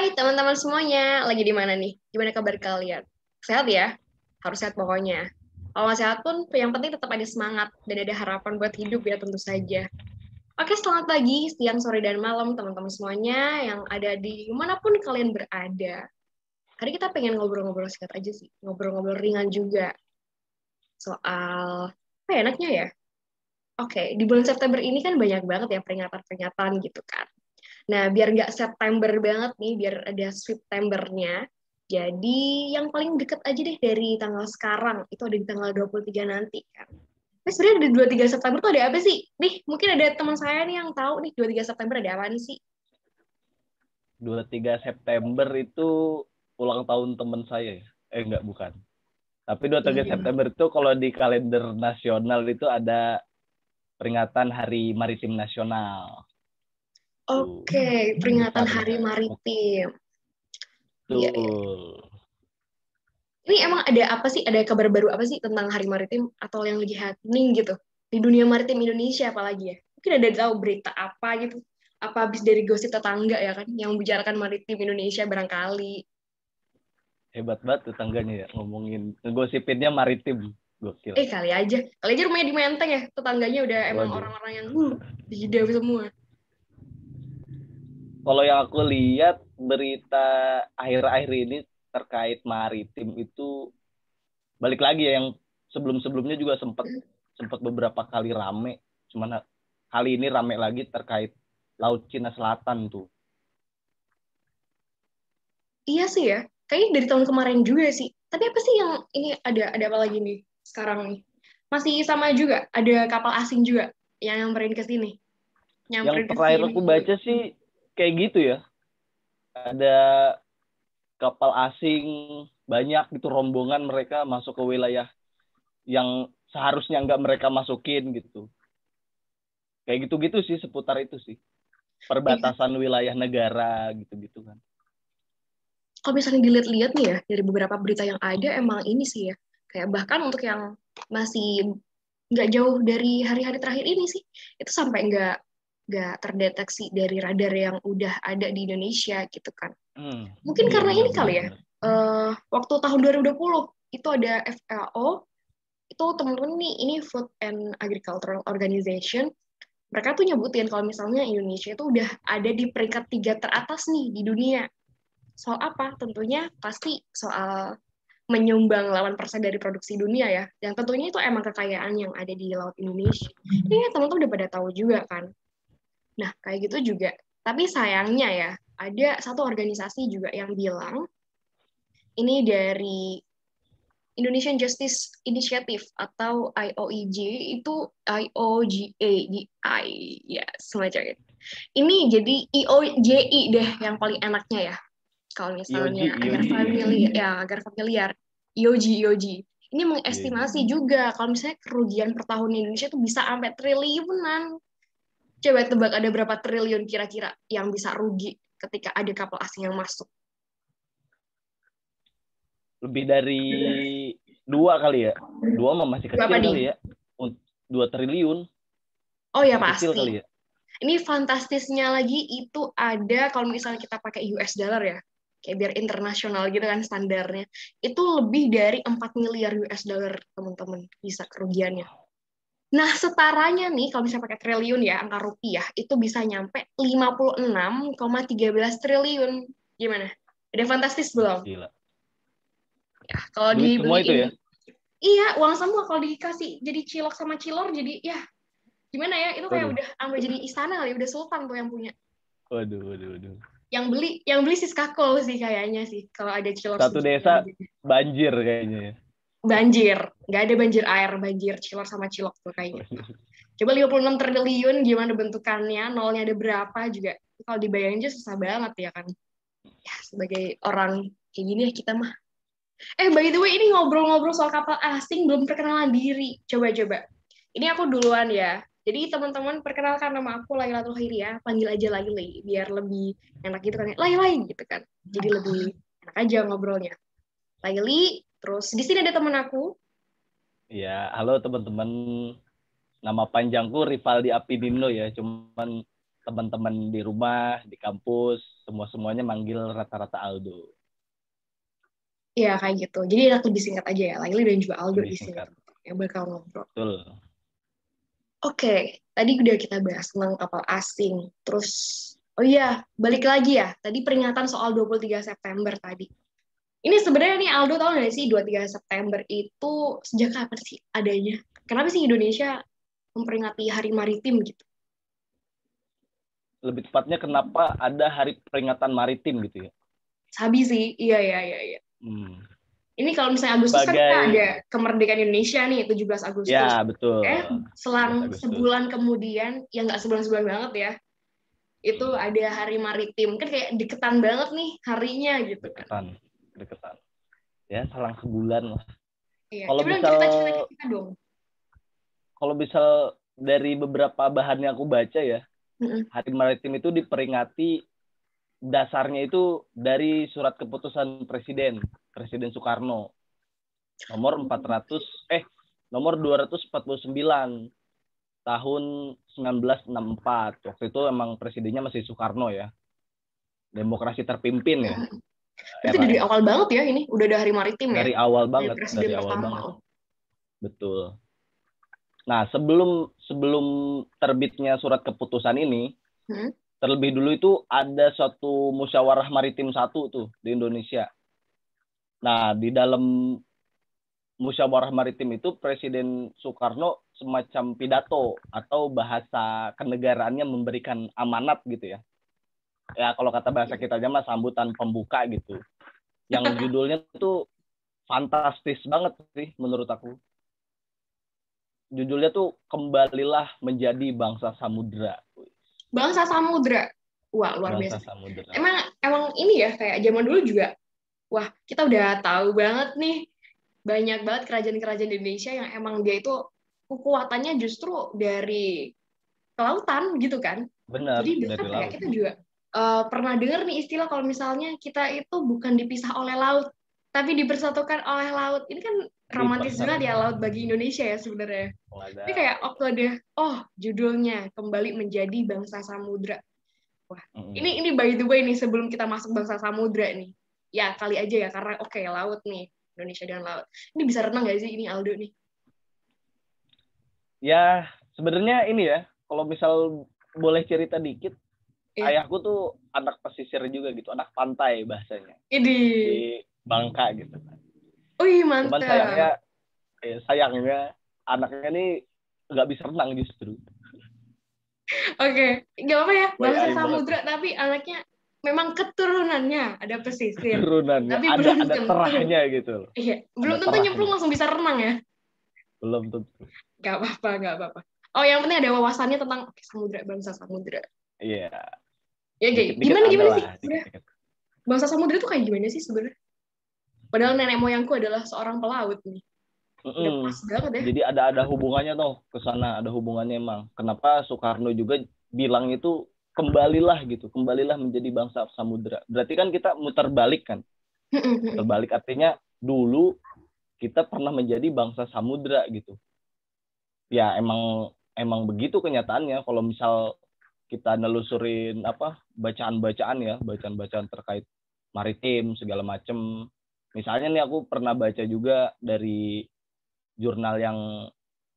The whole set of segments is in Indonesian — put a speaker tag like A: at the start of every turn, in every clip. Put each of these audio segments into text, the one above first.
A: Hai teman-teman semuanya, lagi di mana nih? Gimana kabar kalian? Sehat ya? Harus sehat pokoknya. Kalau nggak sehat pun, yang penting tetap ada semangat dan ada harapan buat hidup ya tentu saja. Oke, selamat pagi, siang, sore, dan malam teman-teman semuanya yang ada di manapun kalian berada. Hari kita pengen ngobrol-ngobrol singkat aja sih, ngobrol-ngobrol ringan juga soal apa ya enaknya ya? Oke, di bulan September ini kan banyak banget ya peringatan-peringatan gitu kan. Nah, biar nggak September banget nih, biar ada Septembernya. Jadi, yang paling deket aja deh dari tanggal sekarang, itu ada di tanggal 23 nanti kan. Tapi sebenarnya di 23 September tuh ada apa sih? Nih, mungkin ada teman saya nih yang tahu nih 23 September ada apa sih?
B: 23 September itu ulang tahun teman saya ya. Enggak, bukan. Tapi 23
A: Iya.
B: September itu kalau di kalender nasional itu ada peringatan Hari Maritim Nasional. Tuh,
A: Oke, peringatan Hari
B: besarnya.
A: Maritim. Iya, iya.
B: Betul.
A: Ini emang ada apa sih? Ada kabar baru apa sih tentang Hari Maritim atau yang lagi happening gitu di dunia maritim Indonesia apalagi ya? Mungkin ada tahu berita apa gitu? Apa habis dari gosip tetangga ya kan yang membicarakan maritim Indonesia barangkali.
B: Hebat banget tetangganya ya ngomongin ngegosipinnya maritim. Gokil.
A: Kali aja rumahnya di Menteng ya, tetangganya udah emang
B: Waduh.
A: orang-orang yang dihidau semua.
B: Kalau yang aku lihat berita akhir-akhir ini terkait maritim itu balik lagi ya, yang sebelum-sebelumnya juga sempat sempat beberapa kali rame, cuman kali ini rame lagi terkait Laut Cina Selatan tuh.
A: Iya sih ya, kayaknya dari tahun kemarin juga sih. Tapi apa sih yang ini ada apa lagi nih sekarang nih? Masih sama juga, ada kapal asing juga yang nyamperin ke sini,
B: Yang
A: nyamperin ke
B: terakhir
A: sini.
B: aku baca sih kayak gitu ya, ada kapal asing banyak gitu, rombongan mereka masuk ke wilayah yang seharusnya nggak mereka masukin gitu. Kayak gitu-gitu sih, seputar itu sih,
A: Iya.
B: perbatasan wilayah negara gitu-gitu kan.
A: Kalau misalnya dilihat-lihat nih ya, dari beberapa berita yang ada, emang ini sih ya, kayak bahkan untuk yang masih nggak jauh dari hari-hari terakhir ini sih, itu sampai nggak terdeteksi dari radar yang udah ada di Indonesia gitu kan. Mungkin
B: Iya,
A: karena
B: benar
A: ini
B: benar
A: kali ya,
B: benar.
A: waktu tahun 2020 itu ada FAO, itu teman-teman nih, ini Food and Agricultural Organization, mereka tuh nyebutin kalau misalnya Indonesia itu udah ada di peringkat 3 teratas nih di dunia. Soal apa? Tentunya pasti soal menyumbang 8% dari produksi dunia ya. Yang tentunya itu emang kekayaan yang ada di Laut Indonesia. Ini teman-teman udah pada tahu juga kan. Nah, kayak gitu juga. Tapi sayangnya ya, ada satu organisasi juga yang bilang, ini dari Indonesian Justice Initiative atau IOIJ, itu IOGA, ya semacam itu. Ini jadi IOJI deh yang paling enaknya ya. Kalau
B: Yoji
A: misalnya agar
B: Yoji ya.
A: familiar, ya agar familiar, IOJI. Ini
B: Yoji.
A: mengestimasi juga kalau misalnya kerugian per tahun Indonesia itu bisa sampai triliunan. Coba tebak ada berapa triliun kira-kira yang bisa rugi ketika ada kapal asing yang masuk.
B: Lebih dari 2 kali ya. 2 mah masih
A: Berapa
B: kecil
A: nih?
B: kali ya. 2 triliun
A: Oh ya
B: masih kecil
A: pasti.
B: kali ya.
A: Ini fantastisnya lagi itu ada kalau misalnya kita pakai US dollar ya, kayak biar internasional gitu kan standarnya, itu lebih dari 4 miliar US dollar teman-teman bisa kerugiannya. Nah, setaranya nih, kalau misalnya pakai triliun ya, angka rupiah, itu bisa nyampe 56,13 triliun. Gimana? Udah fantastis belum?
B: Gila.
A: Ya, kalau
B: Duit semua itu
A: dibeliin,
B: ya.
A: iya, uang semua kalau dikasih jadi cilok sama cilor, jadi ya, gimana ya, itu kayak
B: Waduh.
A: udah ambil jadi istana kali, udah sultan tuh yang punya.
B: Waduh, waduh, waduh.
A: Yang beli Siskakol sih kayaknya sih, kalau ada cilor
B: Satu
A: segitunya.
B: desa banjir kayaknya ya.
A: Banjir, nggak ada banjir air, banjir cilor sama cilok tuh kayaknya.
B: Waduh.
A: Coba 56 triliun gimana bentukannya, nolnya ada berapa juga. Kalau dibayangin aja susah banget ya kan. Ya, sebagai orang kayak gini ya kita mah. By the way, ini ngobrol-ngobrol soal kapal asing, belum perkenalan diri. Coba-coba. Ini aku duluan ya. Jadi teman-teman perkenalkan nama aku Lailatul ya. Panggil aja Laili, biar lebih enak gitu kan. Laili gitu kan. Jadi lebih enak aja ngobrolnya. Laili, terus di sini ada teman aku.
B: Ya, halo teman-teman. Nama panjangku Rivaldi Apidino ya. Cuman teman-teman di rumah, di kampus, semuanya manggil rata-rata Aldo.
A: Iya, kayak gitu. Jadi aku disingkat aja ya, Laili dan juga Aldo
B: Lebih
A: di sini
B: singkat.
A: yang bakal ngobrol.
B: Betul.
A: Oke, tadi udah kita bahas tentang kapal asing. Terus, oh iya, balik lagi ya. Tadi peringatan soal 23 September tadi. Ini sebenarnya nih Aldo tahu nggak sih 23 September itu sejak kapan sih adanya? Kenapa sih Indonesia memperingati Hari Maritim gitu?
B: Lebih tepatnya kenapa ada hari peringatan maritim gitu ya?
A: Sabi sih, iya, iya, iya, iya.
B: Hmm.
A: Ini kalau misalnya Agustus kan kita
B: Sebagai,
A: ada kemerdekaan Indonesia nih, 17 Agustus.
B: ya betul, 17
A: Selang
B: Agustus.
A: sebulan kemudian, ya nggak sebulan-sebulan banget ya, itu ada Hari Maritim. Kan kayak deketan banget nih harinya gitu kan.
B: Deketan. Ya, selang sebulan lah.
A: Iya,
B: Kalau
A: coba dong
B: misal,
A: cerita-cerita ke kita dong.
B: kalau misal dari beberapa bahan yang aku baca ya,
A: Mm-mm.
B: Hari Maritim itu diperingati dasarnya itu dari surat keputusan Presiden Soekarno nomor 249 tahun 1964. Waktu itu emang presidennya masih Soekarno ya. Demokrasi terpimpin ya
A: Berarti
B: era
A: dari
B: itu.
A: awal banget ya ini, udah ada Hari Maritim ya?
B: Dari awal
A: Dari
B: banget,
A: presiden
B: dari awal
A: pertama.
B: banget. Betul. Nah, sebelum sebelum terbitnya surat keputusan ini,
A: Hmm?
B: terlebih dulu itu ada suatu musyawarah maritim satu tuh di Indonesia. Nah, di dalam musyawarah maritim itu Presiden Soekarno semacam pidato atau bahasa kenegaraannya memberikan amanat gitu ya. Ya kalau kata bahasa kita aja mah sambutan pembuka gitu. Yang judulnya tuh fantastis banget sih menurut aku. Judulnya tuh Kembalilah Menjadi Bangsa Samudra.
A: Bangsa Samudra. Wah, luar
B: Bangsa
A: biasa.
B: Samudra.
A: Emang ini ya, kayak zaman dulu juga, wah, kita udah tahu banget nih, banyak banget kerajaan-kerajaan di Indonesia yang emang dia itu kekuatannya justru dari kelautan gitu kan.
B: Benar,
A: Jadi bahkan
B: dari
A: kayak
B: laut.
A: kita juga pernah dengar nih istilah kalau misalnya kita itu bukan dipisah oleh laut, tapi dipersatukan oleh laut. Ini kan romantis banget ya laut bagi Indonesia ya sebenarnya. Ini kayak waktu ada, oh judulnya Kembali Menjadi Bangsa Samudra. Wah, ini by the way nih sebelum kita masuk bangsa samudra nih. Ya kali aja ya karena oke, laut nih, Indonesia dan laut. Ini bisa renang gak sih ini Aldo nih?
B: Ya, sebenarnya ini ya, kalau misal boleh cerita dikit, ayahku tuh anak pesisir juga gitu, anak pantai bahasanya.
A: Ini.
B: Di Bangka gitu.
A: Wih,
B: Cuman
A: mantap.
B: sayangnya anaknya nih nggak bisa renang justru.
A: Oke, gak apa ya, bangsa
B: Aib banget.
A: samudra tapi anaknya memang keturunannya ada pesisir.
B: Turunannya
A: Tapi
B: ada
A: belum tentu.
B: terahnya gitu.
A: Iya,
B: Ada
A: belum tentu
B: terahnya.
A: nyemplung langsung bisa renang ya.
B: Belum tentu.
A: Gak apa-apa, gak apa-apa. Oh, yang penting ada wawasannya tentang oke, samudra, bangsa samudra.
B: Iya.
A: Ya,
B: Dikit-dikit
A: gimana
B: ada
A: gimana
B: lah.
A: sih?
B: Dikit-dikit.
A: Bangsa samudra itu kayak gimana sih sebenarnya? Padahal nenek moyangku adalah seorang pelaut nih. Udah pas banget ya.
B: Jadi ada hubungannya tuh ke sana, ada hubungannya emang. Kenapa Soekarno juga bilang itu kembalilah gitu, kembalilah menjadi bangsa samudra. Berarti kan kita muter balik kan. Terbalik artinya dulu kita pernah menjadi bangsa samudra gitu. Ya emang begitu kenyataannya. Kalau misal kita nelusurin bacaan-bacaan terkait maritim segala macem. Misalnya nih aku pernah baca juga dari jurnal yang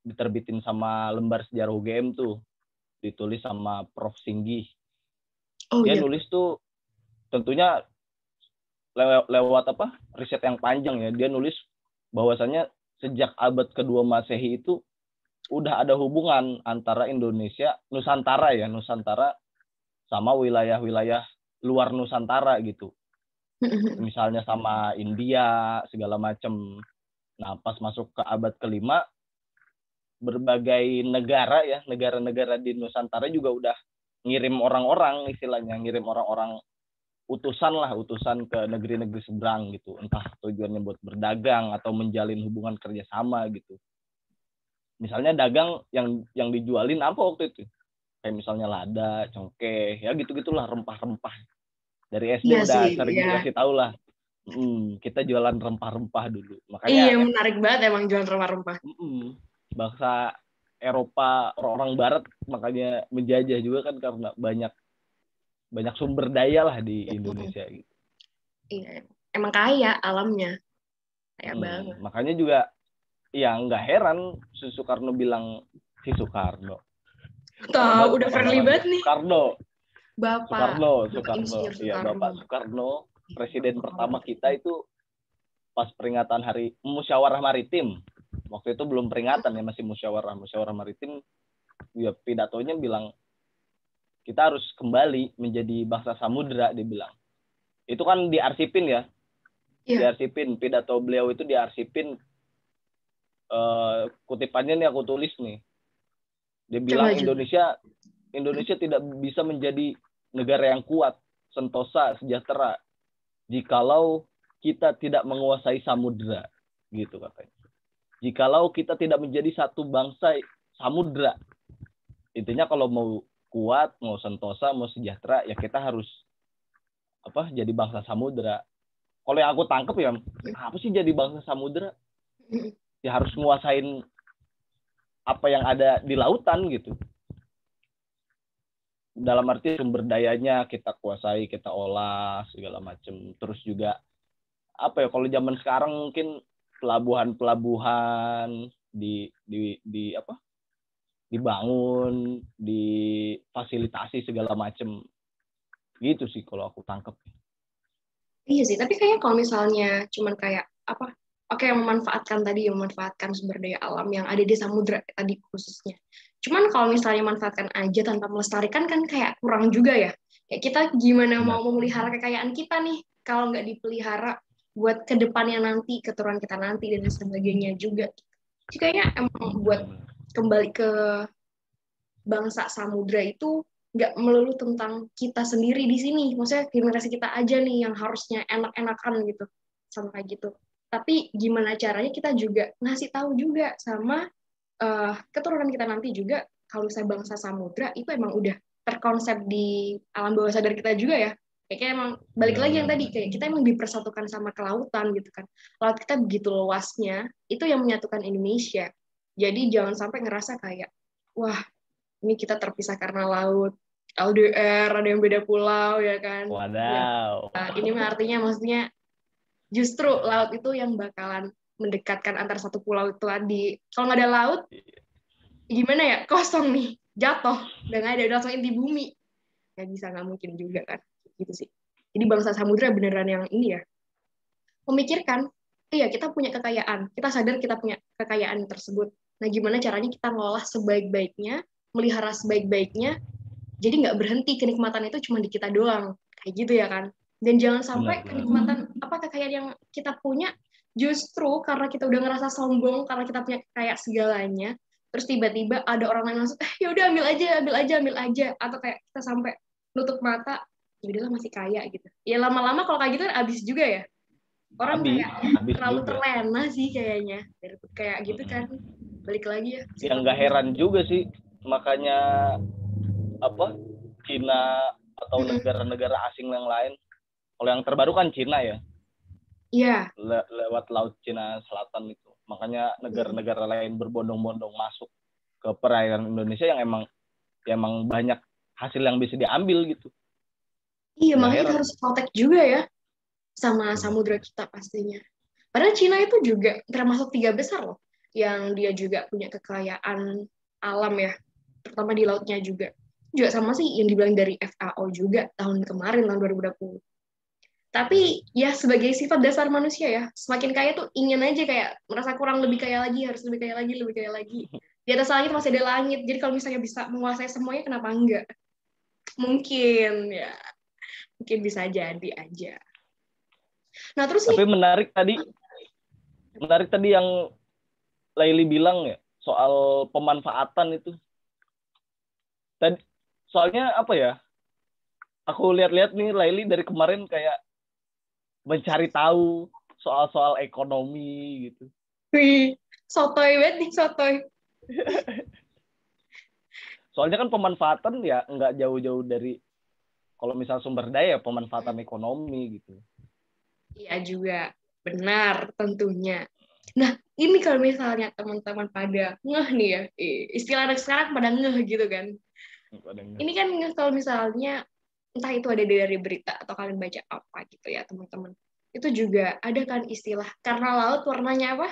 B: diterbitin sama lembar sejarah UGM tuh, ditulis sama Prof. Singgih. Dia nulis tuh tentunya lewat riset yang panjang ya. Dia nulis bahwasannya sejak abad kedua Masehi itu udah ada hubungan antara Indonesia, Nusantara sama wilayah-wilayah luar Nusantara gitu. Misalnya sama India segala macam. Nah, pas masuk ke abad kelima, berbagai negara-negara di Nusantara juga udah ngirim orang-orang, istilahnya ngirim orang-orang utusan ke negeri-negeri seberang gitu, entah tujuannya buat berdagang atau menjalin hubungan kerjasama gitu. Misalnya dagang yang dijualin apa waktu itu, kayak misalnya lada, cengkeh, ya gitu-gitulah, rempah-rempah. Dari SD udah sering dikasih tahu lah, kita jualan rempah-rempah dulu. Makanya
A: iya, menarik banget emang jualan rempah-rempah.
B: bangsa Eropa, orang Barat makanya menjajah juga kan karena banyak sumber daya lah di Indonesia gitu.
A: Iya, emang kaya alamnya, kaya banget.
B: Makanya juga ya nggak heran Soekarno bilang si Soekarno.
A: Tahu udah friendly banget nih.
B: Soekarno.
A: Insinyur
B: Iya,
A: Soekarno.
B: Bapak Soekarno, presiden pertama kita itu pas peringatan Hari Musyawarah Maritim. Waktu itu belum peringatan ya, masih musyawarah maritim. Ya pidatonya bilang kita harus kembali menjadi bangsa samudra, dia bilang. Itu kan diarsipin ya. Yeah. Diarsipin, pidato beliau itu diarsipin. Kutipannya nih aku tulis nih. Dia bilang Indonesia tidak bisa menjadi negara yang kuat, sentosa, sejahtera jikalau kita tidak menguasai samudra, gitu katanya. Jikalau kita tidak menjadi satu bangsa samudra. Intinya kalau mau kuat, mau sentosa, mau sejahtera, ya kita harus jadi bangsa samudra. Kalau yang aku tangkep ya, apa sih jadi bangsa samudra? Ya harus nguasain apa yang ada di lautan gitu. Dalam arti sumber dayanya kita kuasai, kita olah segala macam. Terus juga kalau zaman sekarang mungkin pelabuhan dibangun, difasilitasi segala macam. Gitu sih kalau aku tangkep.
A: Iya sih, tapi kayaknya kalau misalnya cuman kayak yang memanfaatkan sumber daya alam yang ada di samudra tadi khususnya. Cuman kalau misalnya manfaatkan aja tanpa melestarikan kan kayak kurang juga ya. Kayak kita gimana mau memelihara kekayaan kita nih kalau nggak dipelihara buat kedepannya nanti, keturunan kita nanti dan sebagainya juga. Jadi kayaknya emang buat kembali ke bangsa samudra itu nggak melulu tentang kita sendiri di sini. Maksudnya generasi kita aja nih yang harusnya enak-enakan gitu. Sama kayak gitu. Tapi gimana caranya kita juga ngasih tahu juga sama keturunan kita nanti juga kalau misalnya bangsa samudra itu emang udah terkonsep di alam bawah sadar kita juga ya. Kayak emang balik lagi yang tadi, kayak kita emang dipersatukan sama kelautan gitu kan. Laut kita begitu luasnya, itu yang menyatukan Indonesia. Jadi jangan sampai ngerasa kayak, wah ini kita terpisah karena laut, LDR, ada yang beda pulau, ya kan.
B: Wadaw.
A: Ya, ini artinya maksudnya justru laut itu yang bakalan mendekatkan antar satu pulau itu tadi. Kalau nggak ada laut, gimana ya? Kosong nih, jatuh. Udah nggak ada, udah langsung inti bumi. Nggak bisa, nggak mungkin juga kan. Gitu sih. Jadi bangsa samudra beneran yang ini ya, memikirkan, iya kita punya kekayaan. Kita sadar kita punya kekayaan tersebut. Nah gimana caranya kita ngolah sebaik-baiknya, melihara sebaik-baiknya, jadi nggak berhenti kenikmatan itu cuma di kita doang. Kayak gitu ya kan. Dan jangan sampai kenikmatan kekayaan yang kita punya justru karena kita udah ngerasa sombong karena kita punya kayak segalanya, terus tiba-tiba ada orang lain langsung ya udah ambil aja atau kayak kita sampai nutup mata ya udahlah masih kaya gitu. Ya lama-lama kalau kayak gitu kan abis juga ya. Orang kayak terlalu terlena sih kayaknya. Kayak gitu kan. Balik lagi ya.
B: Yang nggak heran juga sih makanya Cina atau negara-negara asing yang lain. Kalau yang terbaru kan Cina ya.
A: Iya.
B: Lewat Laut Cina Selatan itu. Makanya negara-negara lain berbondong-bondong masuk ke perairan Indonesia yang emang banyak hasil yang bisa diambil gitu.
A: Iya, makanya kita harus protect juga ya sama samudra kita pastinya. Padahal Cina itu juga termasuk 3 besar loh, yang dia juga punya kekayaan alam ya, terutama di lautnya juga. Juga sama sih yang dibilang dari FAO juga tahun kemarin, tahun 2020. Tapi ya sebagai sifat dasar manusia ya, semakin kaya tuh ingin aja kayak merasa kurang, lebih kaya lagi, harus lebih kaya lagi, lebih kaya lagi. Di atas langit masih ada langit, jadi kalau misalnya bisa menguasai semuanya, kenapa enggak? Mungkin ya, mungkin bisa jadi aja. Nah terus
B: tapi menarik tadi yang Laili bilang ya soal pemanfaatan itu. Tadi soalnya aku lihat-lihat nih Laili dari kemarin kayak mencari tahu soal ekonomi gitu.
A: Wih, sotoy banget nih, sotoy.
B: Soalnya kan pemanfaatan ya nggak jauh-jauh dari kalau misal sumber daya pemanfaatan ekonomi gitu.
A: Iya juga, benar tentunya. Nah, ini kalau misalnya teman-teman pada ngeh nih ya, istilah anak sekarang pada ngeh gitu kan. Ini kan ngeh kalau misalnya entah itu ada dari berita atau kalian baca apa gitu ya teman-teman. Itu juga ada kan istilah karena laut warnanya apa?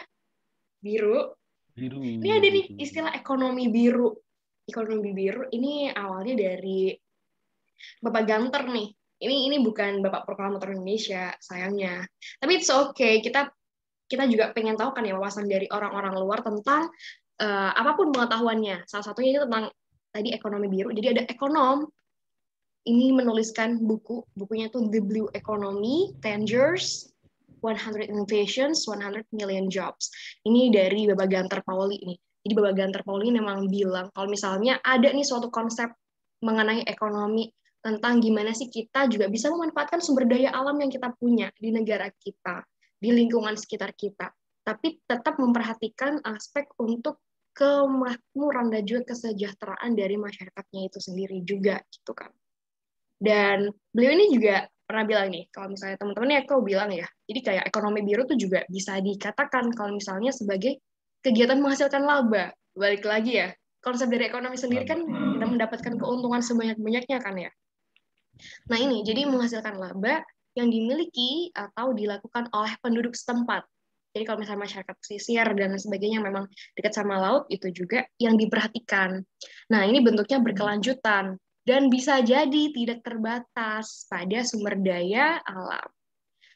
A: Biru.
B: Biru
A: Ini ada nih
B: gitu.
A: istilah ekonomi biru. Ekonomi biru ini awalnya dari Bapak Ganter nih. Ini bukan Bapak Proklamator Indonesia, sayangnya. Tapi it's okay. Kita juga pengen tahu kan ya wawasan dari orang-orang luar tentang apapun pengetahuannya. Salah satunya itu tentang tadi ekonomi biru. Jadi ada ekonom ini menuliskan bukunya itu The Blue Economy, 10 Years, 100 Innovations, 100 Million Jobs. Ini dari Bapak Ganter Pauli nih. Jadi Bapak Ganter Pauli memang bilang kalau misalnya ada nih suatu konsep mengenai ekonomi tentang gimana sih kita juga bisa memanfaatkan sumber daya alam yang kita punya di negara kita, di lingkungan sekitar kita, tapi tetap memperhatikan aspek untuk kemakmuran dan juga kesejahteraan dari masyarakatnya itu sendiri juga gitu kan. Dan beliau ini juga pernah bilang nih, kalau misalnya teman-teman ya kau bilang ya, jadi kayak ekonomi biru tuh juga bisa dikatakan kalau misalnya sebagai kegiatan menghasilkan laba. Balik lagi ya, konsep dari ekonomi sendiri kan kita mendapatkan keuntungan sebanyak-banyaknya kan ya. Nah ini, jadi menghasilkan laba yang dimiliki atau dilakukan oleh penduduk setempat. Jadi kalau misalnya masyarakat pesisir dan sebagainya memang dekat sama laut, itu juga yang diperhatikan. Nah ini bentuknya berkelanjutan dan bisa jadi tidak terbatas pada sumber daya alam.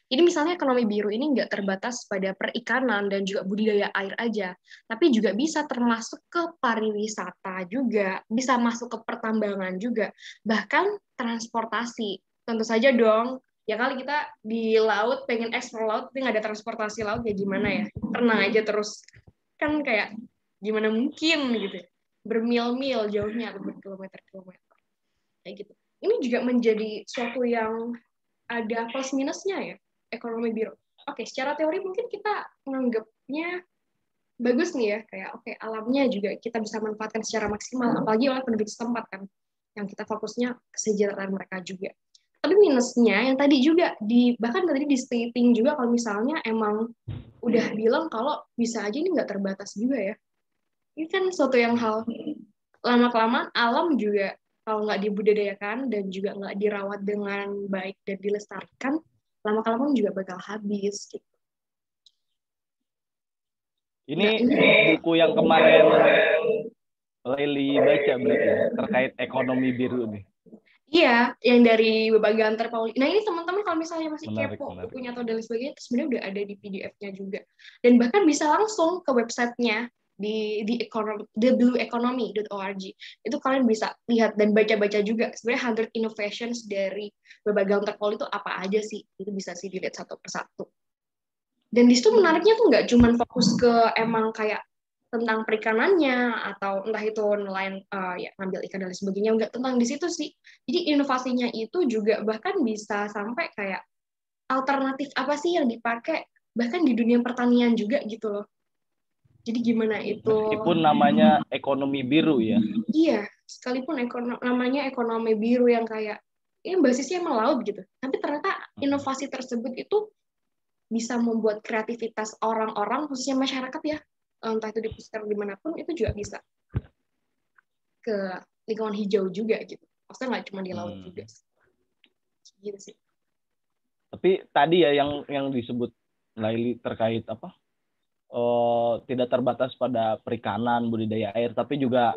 A: Jadi misalnya ekonomi biru ini nggak terbatas pada perikanan dan juga budidaya air aja, tapi juga bisa termasuk ke pariwisata juga, bisa masuk ke pertambangan juga, bahkan transportasi. Tentu saja dong, ya kali kita di laut pengen eksplor laut, tapi nggak ada transportasi laut ya gimana ya? Renang aja terus, kan kayak gimana mungkin gitu, bermil-mil jauhnya atau berkilometer-kilometer kayak gitu. Ini juga menjadi suatu yang ada plus minusnya ya ekonomi biru. Oke, secara teori mungkin kita menganggapnya bagus nih ya, kayak oke alamnya juga kita bisa manfaatkan secara maksimal, apalagi oleh penduduk setempat kan, yang kita fokusnya kesejahteraan mereka juga. Tapi minusnya yang tadi juga bahkan tadi di stating juga kalau misalnya emang udah bilang kalau bisa aja ini nggak terbatas juga ya. Ini kan suatu yang hal lama kelamaan alam juga kalau nggak dibudidayakan dan juga nggak dirawat dengan baik dan dilestarikan, lama kelamaan juga bakal habis gitu.
B: Ini buku yang kemarin Leli baca berarti ya, terkait ekonomi biru nih.
A: Iya, yang dari Bapak Ganter Pauli. Nah ini teman-teman kalau misalnya masih
B: Menarik,
A: kepo
B: menarik.
A: bukunya atau dan sebagainya, itu sebenarnya udah ada di PDF-nya juga. Dan bahkan bisa langsung ke websitenya theblueeconomy.org. Itu kalian bisa lihat dan baca-baca juga. Sebenarnya 100 innovations dari Bapak Ganter Pauli itu apa aja sih? Itu bisa sih dilihat satu persatu. Dan di situ menariknya tuh nggak cuma fokus ke emang kayak tentang perikanannya atau entah itu nelayan ya ngambil ikan dan sebagainya, nggak tentang di situ sih. Jadi inovasinya itu juga bahkan bisa sampai kayak alternatif apa sih yang dipakai bahkan di dunia pertanian juga gitu loh. Jadi gimana itu?
B: Meskipun namanya ekonomi biru ya.
A: Iya, sekalipun namanya ekonomi biru yang kayak ini basisnya emang laut gitu. Tapi ternyata inovasi tersebut itu bisa membuat kreativitas orang-orang khususnya masyarakat ya, entah itu di pusat dimanapun itu juga bisa ke lingkungan hijau juga gitu. Maksudnya nggak cuma di laut juga. Gitu sih.
B: Tapi tadi ya yang disebut Laili terkait apa? Tidak terbatas pada perikanan, budidaya air, tapi juga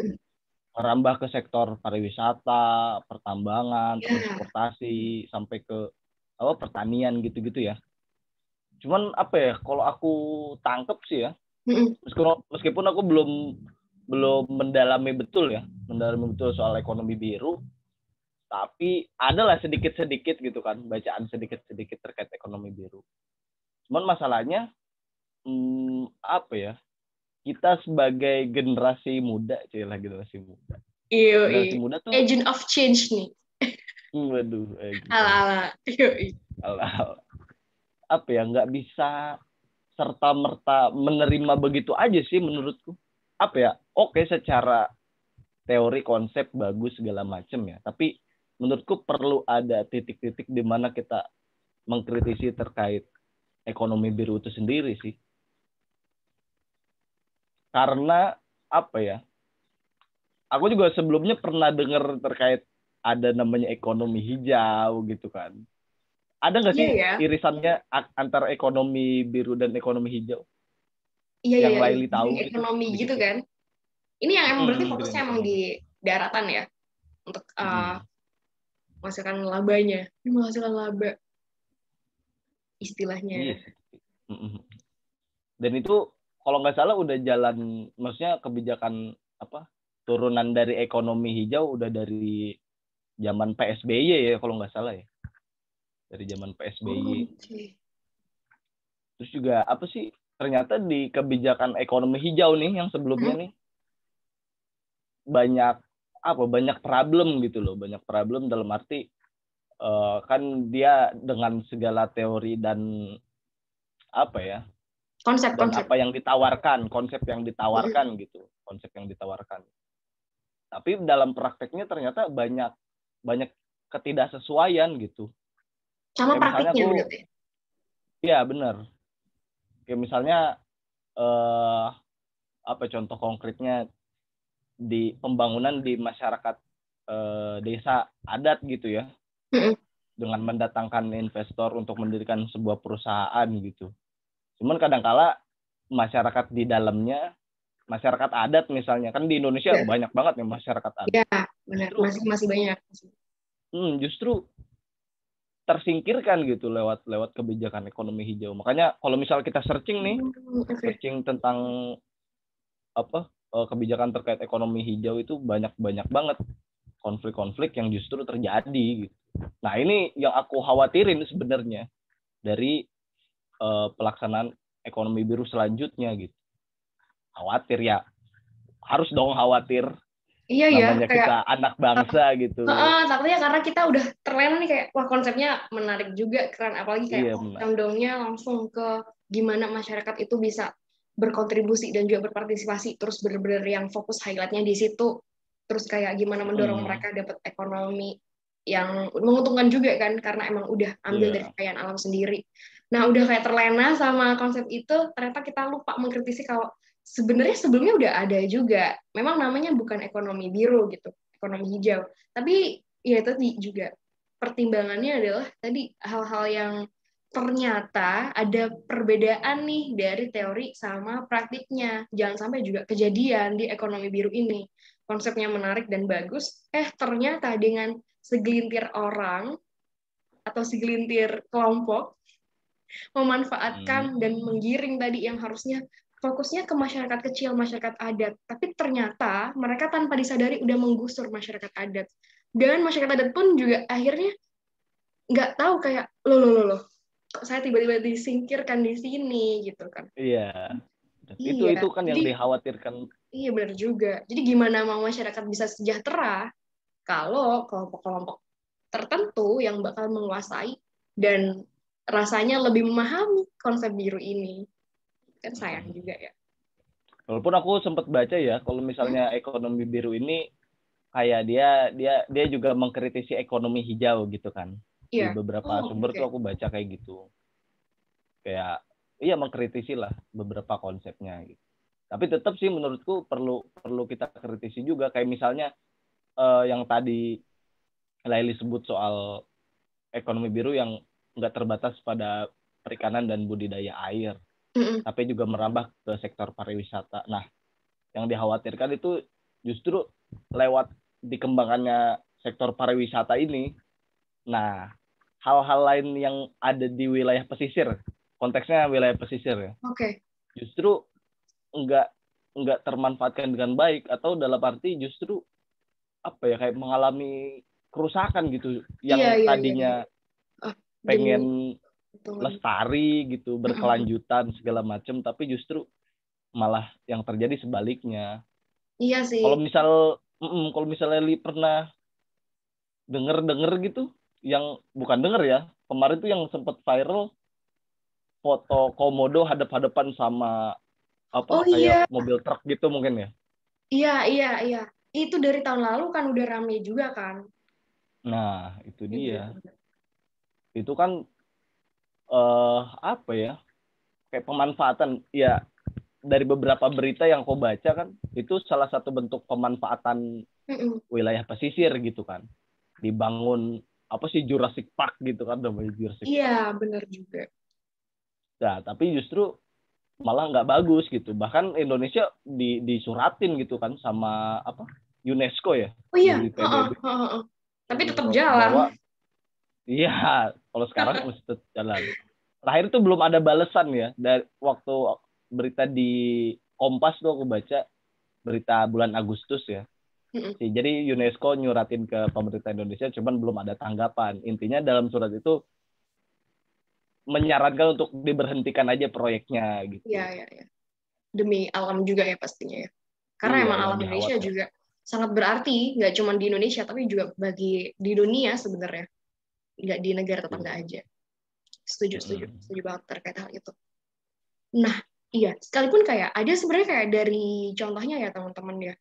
B: merambah ke sektor pariwisata, pertambangan, transportasi, sampai ke pertanian gitu-gitu ya. Cuman apa ya, kalau aku tangkep sih ya, meskipun aku belum mendalami betul soal ekonomi biru, tapi adalah sedikit-sedikit gitu kan, bacaan sedikit-sedikit terkait ekonomi biru. Cuman masalahnya apa ya, kita sebagai generasi muda, generasi muda tuh
A: agent of change nih.
B: Waduh,
A: ala-ala.
B: Ala-ala. Apa ya, nggak bisa serta-merta menerima begitu aja sih menurutku. Apa ya, oke secara teori konsep bagus segala macam ya, tapi menurutku perlu ada titik-titik di mana kita mengkritisi terkait ekonomi biru itu sendiri sih. Karena apa ya? Aku juga sebelumnya pernah dengar terkait ada namanya ekonomi hijau gitu kan. Ada nggak
A: Iya
B: sih
A: ya,
B: irisannya antara ekonomi biru dan ekonomi hijau?
A: iya iya
B: Yang
A: iya,
B: Laili
A: green
B: tahu gitu
A: economy gitu
B: sedikit.
A: kan. Ini yang emang berarti
B: Green
A: fokusnya emang di
B: economy.
A: daratan ya untuk
B: Mm-mm.
A: menghasilkan labanya, ini menghasilkan laba
B: Iya
A: istilahnya.
B: sih. Mm-mm. Dan itu kalau nggak salah udah jalan, maksudnya kebijakan apa turunan dari ekonomi hijau udah dari zaman PSBY ya kalau nggak salah ya, dari zaman PSBY.
A: Oh, oke.
B: Terus juga apa sih, ternyata di kebijakan ekonomi hijau nih yang sebelumnya
A: Hmm?
B: nih banyak banyak problem gitu loh, banyak problem dalam arti kan dia dengan segala teori dan apa ya, dan
A: Konsep-konsep.
B: apa yang ditawarkan,
A: Hmm.
B: konsep yang ditawarkan. Tapi dalam prakteknya ternyata banyak banyak ketidaksesuaian gitu.
A: Sama
B: Kayak misalnya
A: praktiknya
B: aku,
A: berarti.
B: ya benar. Kayak misalnya eh, apa contoh konkretnya di pembangunan di masyarakat desa adat gitu ya,
A: Hmm.
B: dengan mendatangkan investor untuk mendirikan sebuah perusahaan gitu. Cuman kadangkala masyarakat di dalamnya, masyarakat adat misalnya, kan di Indonesia
A: Ya,
B: banyak banget nih masyarakat
A: ya,
B: adat.
A: benar.
B: Justru
A: Masih masih banyak.
B: justru tersingkirkan gitu lewat lewat kebijakan ekonomi hijau. Makanya kalau misal kita searching nih,
A: Oke.
B: searching tentang kebijakan terkait ekonomi hijau itu banyak banyak banget konflik-konflik yang justru terjadi gitu. Nah, ini yang aku khawatirin sebenarnya dari pelaksanaan ekonomi biru selanjutnya gitu. Khawatir ya, harus dong khawatir.
A: Iya ya,
B: Namanya
A: kayak
B: kita anak bangsa gitu.
A: takutnya karena kita udah terlena nih kayak wah konsepnya menarik juga keren apalagi kayak
B: Iya
A: oh,
B: benar.
A: condongnya langsung ke gimana masyarakat itu bisa berkontribusi dan juga berpartisipasi terus bener-bener yang fokus highlightnya di situ terus kayak gimana mendorong
B: Hmm,
A: mereka dapat ekonomi yang menguntungkan juga kan karena emang udah ambil dari
B: iya.
A: kekayaan alam sendiri. Nah udah kayak terlena sama konsep itu ternyata kita lupa mengkritisi kalau sebenarnya sebelumnya udah ada juga memang namanya bukan ekonomi biru gitu ekonomi hijau. Tapi ya tadi juga pertimbangannya adalah tadi hal-hal yang ternyata ada perbedaan nih dari teori sama praktiknya. Jangan sampai juga kejadian di ekonomi biru ini. Konsepnya menarik dan bagus, ternyata dengan segelintir orang atau segelintir kelompok
B: Hmm.
A: memanfaatkan dan menggiring tadi yang harusnya fokusnya ke masyarakat kecil, masyarakat adat. Tapi ternyata mereka tanpa disadari udah menggusur masyarakat adat. Dan masyarakat adat pun juga akhirnya nggak tahu kayak, loh, kok saya tiba-tiba disingkirkan di sini gitu kan.
B: Iya.
A: Iya,
B: Itu kan yang
A: jadi
B: dikhawatirkan.
A: iya benar juga. Jadi gimana mau masyarakat bisa sejahtera kalau kelompok-kelompok tertentu yang bakal menguasai dan rasanya lebih memahami konsep biru ini. Kan sayang juga ya.
B: Walaupun aku sempat baca ya, kalau
A: Hmm?
B: misalnya ekonomi biru ini kayak dia juga mengkritisi ekonomi hijau gitu kan. Di
A: Iya.
B: beberapa
A: Oh,
B: sumber
A: oke.
B: tuh aku baca kayak gitu. Kayak iya mengkritisi lah beberapa konsepnya gitu. Tapi tetap sih menurutku perlu perlu kita kritisi juga, kayak misalnya yang tadi Laili sebut soal ekonomi biru yang nggak terbatas pada perikanan dan budidaya air,
A: Mm-mm.
B: tapi juga merambah ke sektor pariwisata. Nah, yang dikhawatirkan itu justru lewat dikembangannya sektor pariwisata ini. Nah, hal-hal lain yang ada di wilayah pesisir, konteksnya wilayah pesisir ya,
A: Oke.
B: justru enggak termanfaatkan dengan baik, atau dalam arti justru apa ya, kayak mengalami kerusakan gitu,
A: Iya,
B: yang
A: iya, iya, iya.
B: tadinya
A: Ah, demi
B: pengen
A: keuntungan.
B: lestari gitu,
A: Mm-mm.
B: berkelanjutan segala macam, tapi justru malah yang terjadi sebaliknya.
A: Iya sih.
B: Kalau misalnya Li pernah denger gitu, yang bukan denger ya, kemarin tuh yang sempat viral foto komodo hadap-hadapan sama
A: Oh
B: kayak
A: iya,
B: mobil truk gitu mungkin ya.
A: iya, iya, iya. Itu dari tahun lalu kan udah rame juga kan.
B: Nah, itu
A: Iya
B: dia.
A: benar-benar.
B: Itu kan apa ya? Kayak pemanfaatan ya, dari beberapa berita yang kau baca kan, itu salah satu bentuk pemanfaatan wilayah pesisir gitu kan. Dibangun apa sih Jurassic Park gitu kan namanya Jurassic Park.
A: Iya, benar juga.
B: Nah, tapi justru malah nggak bagus gitu. Bahkan Indonesia disuratin gitu kan sama apa UNESCO ya
A: Oh iya,
B: di PBB.
A: Tapi tetap jalan.
B: Bahwa iya, kalau sekarang mesti tetap jalan. Terakhir tuh belum ada balasan ya dari waktu berita di Kompas tuh aku baca berita bulan Agustus ya. Jadi UNESCO nyuratin ke pemerintah Indonesia, cuman belum ada tanggapan. Intinya dalam surat itu menyarankan untuk diberhentikan aja proyeknya gitu.
A: Iya. Demi alam juga ya pastinya ya. Karena emang alam Indonesia juga sangat berarti, nggak cuma di Indonesia, tapi juga bagi di dunia sebenarnya. Nggak di negara tetangga aja. Setuju banget terkait hal itu. Nah, iya, sekalipun kayak ada sebenarnya kayak dari contohnya ya teman-teman ya,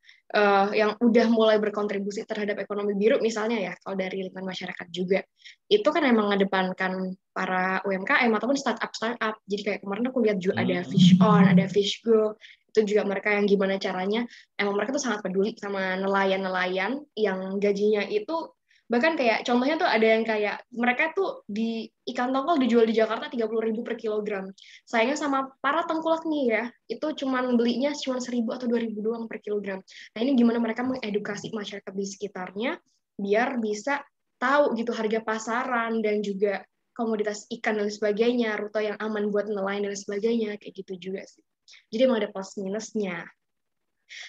A: yang udah mulai berkontribusi terhadap ekonomi biru misalnya ya, kalau dari lingkungan masyarakat juga, itu kan emang mengedepankan para UMKM ataupun startup. Jadi kayak kemarin aku lihat juga ada Fish On, ada Fish Go, itu juga mereka yang gimana caranya, emang mereka tuh sangat peduli sama nelayan-nelayan yang gajinya itu bahkan kayak contohnya tuh ada yang kayak mereka tuh di ikan tongkol dijual di Jakarta 30.000 per kilogram. Sayangnya sama para tengkulak nih ya, itu belinya cuma 1.000 atau 2.000 doang per kilogram. Nah ini gimana mereka mengedukasi masyarakat di sekitarnya biar bisa tahu gitu harga pasaran dan juga komoditas ikan dan sebagainya, rute yang aman buat nelayan dan sebagainya, kayak gitu juga sih. Jadi emang ada plus minusnya.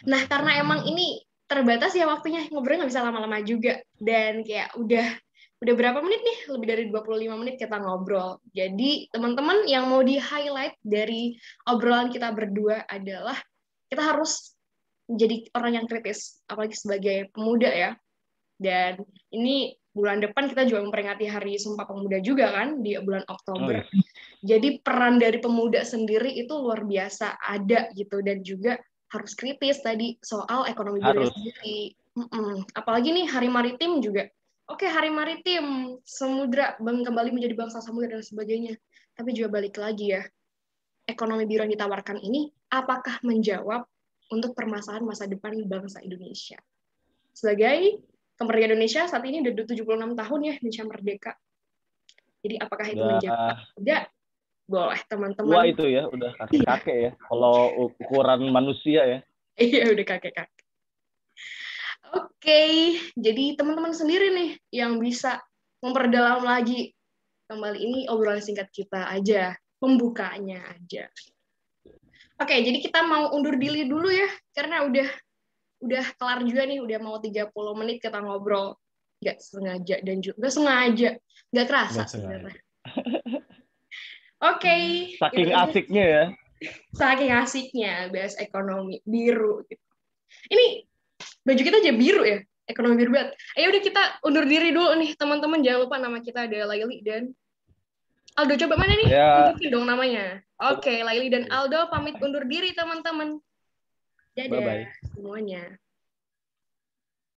A: Nah karena emang ini terbatas ya waktunya, ngobrolnya nggak bisa lama-lama juga. Dan kayak udah berapa menit nih? Lebih dari 25 menit kita ngobrol. Jadi teman-teman yang mau di-highlight dari obrolan kita berdua adalah kita harus menjadi orang yang kritis, apalagi sebagai pemuda ya. Dan ini bulan depan kita juga memperingati Hari Sumpah Pemuda juga kan, di bulan Oktober. Jadi peran dari pemuda sendiri itu luar biasa ada gitu, dan juga harus kritis tadi soal ekonomi biru sendiri. Apalagi nih Hari Maritim juga. Oke, Hari Maritim, samudra kembali menjadi bangsa samudra dan sebagainya. Tapi juga balik lagi ya, ekonomi biru yang ditawarkan ini apakah menjawab untuk permasalahan masa depan bangsa Indonesia? Sebagai kemerdekaan Indonesia saat ini udah 76 tahun ya Indonesia merdeka. Jadi apakah itu menjawab? Tidak. Boleh teman-teman.
B: Wah itu ya, udah kakek-kakek ya. Kalau ukuran manusia ya.
A: Iya, udah kakek-kakek. Oke, jadi teman-teman sendiri nih yang bisa memperdalam lagi kembali ini obrolan singkat kita aja, pembukanya aja. Oke, jadi kita mau undur diri dulu ya, karena udah kelar juga nih, udah mau 30 menit kita ngobrol. Nggak sengaja dan juga nggak sengaja, nggak kerasa sebenarnya. Oke.
B: Saking asiknya ya.
A: Saking asiknya bahas ekonomi biru. Gitu. Ini baju kita aja biru ya, ekonomi biru banget. Ayo udah kita undur diri dulu nih teman-teman. Jangan lupa nama kita ada Laili dan Aldo. Coba mana nih? Tunjukin dong namanya. Oke, Laili dan Aldo pamit undur diri teman-teman. Dadah semuanya.